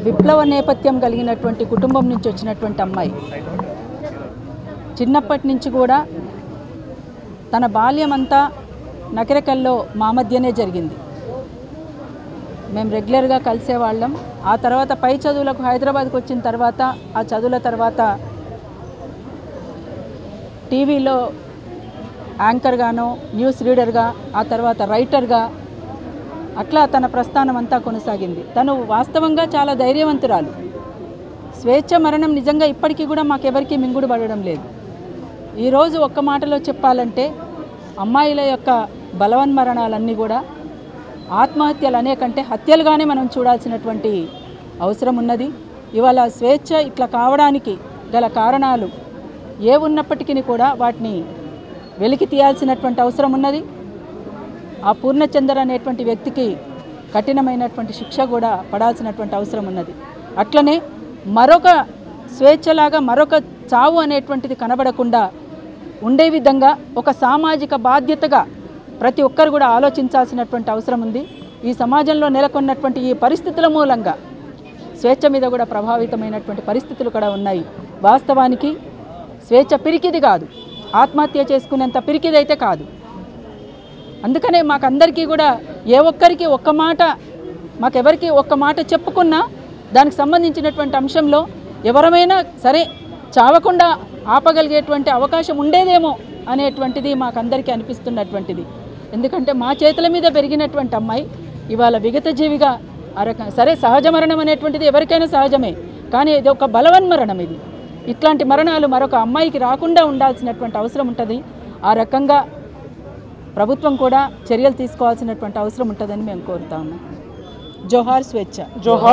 విప్లవ నేపథ్యం కలిగినటువంటి కుటుంబం నుంచి వచ్చినటువంటి అమ్మాయి చిన్నప్పటి నుంచి కూడా తన బాల్యం అంతా నకిరేకల్లో మా మధ్యనే జరిగింది. మేము రెగ్యులర్గా కలిసేవాళ్ళం. ఆ తర్వాత పై చదువులకు హైదరాబాద్కి వచ్చిన తర్వాత ఆ చదువుల తర్వాత టీవీలో యాంకర్గానో న్యూస్ రీడర్గా ఆ తర్వాత రైటర్గా అట్లా తన ప్రస్థానం అంతా కొనసాగింది. తను వాస్తవంగా చాలా ధైర్యవంతురాలు. స్వేచ్ఛ మరణం నిజంగా ఇప్పటికీ కూడా మాకెవరికి మింగుడు పడడం లేదు. ఈరోజు ఒక్క మాటలో చెప్పాలంటే అమ్మాయిల యొక్క బలవన్మరణాలన్నీ కూడా ఆత్మహత్యలు అనే కంటే హత్యలుగానే మనం చూడాల్సినటువంటి అవసరం ఉన్నది. ఇవాళ స్వేచ్ఛ ఇట్లా కావడానికి గల కారణాలు ఏ ఉన్నప్పటికీ కూడా వాటిని వెలికి తీయాల్సినటువంటి అవసరం ఉన్నది. ఆ పూర్ణచందర్ అనేటువంటి వ్యక్తికి కఠినమైనటువంటి శిక్ష కూడా పడాల్సినటువంటి అవసరం ఉన్నది. అట్లనే మరొక స్వేచ్ఛలాగా మరొక చావు అనేటువంటిది కనబడకుండా ఉండే విధంగా ఒక సామాజిక బాధ్యతగా ప్రతి ఒక్కరు కూడా ఆలోచించాల్సినటువంటి అవసరం ఉంది. ఈ సమాజంలో నెలకొన్నటువంటి ఈ పరిస్థితుల మూలంగా స్వేచ్ఛ మీద కూడా ప్రభావితమైనటువంటి పరిస్థితులు కూడా ఉన్నాయి. వాస్తవానికి స్వేచ్ఛ పిరికిది కాదు, ఆత్మహత్య చేసుకునేంత పిరికిదైతే కాదు. అందుకనే మాకందరికీ కూడా ఏ ఒక్కరికి ఒక్క మాట మాకెవరికి ఒక్క మాట చెప్పుకున్నా దానికి సంబంధించినటువంటి అంశంలో ఎవరమైనా సరే చావకుండా ఆపగలిగేటువంటి అవకాశం ఉండేదేమో అనేటువంటిది మాకందరికీ అనిపిస్తున్నటువంటిది. ఎందుకంటే మా చేతుల మీద పెరిగినటువంటి అమ్మాయి ఇవాళ విగత జీవిగా సరే సహజ మరణం అనేటువంటిది ఎవరికైనా సహజమే, కానీ ఇది ఒక బలవన్మరణం. ఇది ఇట్లాంటి మరణాలు మరొక అమ్మాయికి రాకుండా ఉండాల్సినటువంటి అవసరం ఉంటుంది. ఆ రకంగా ప్రభుత్వం కూడా చర్యలు తీసుకోవాల్సినటువంటి అవసరం ఉంటుందని మేము కోరుతా ఉన్నాం. జోహార్ స్వేచ్ఛ. జోహార్.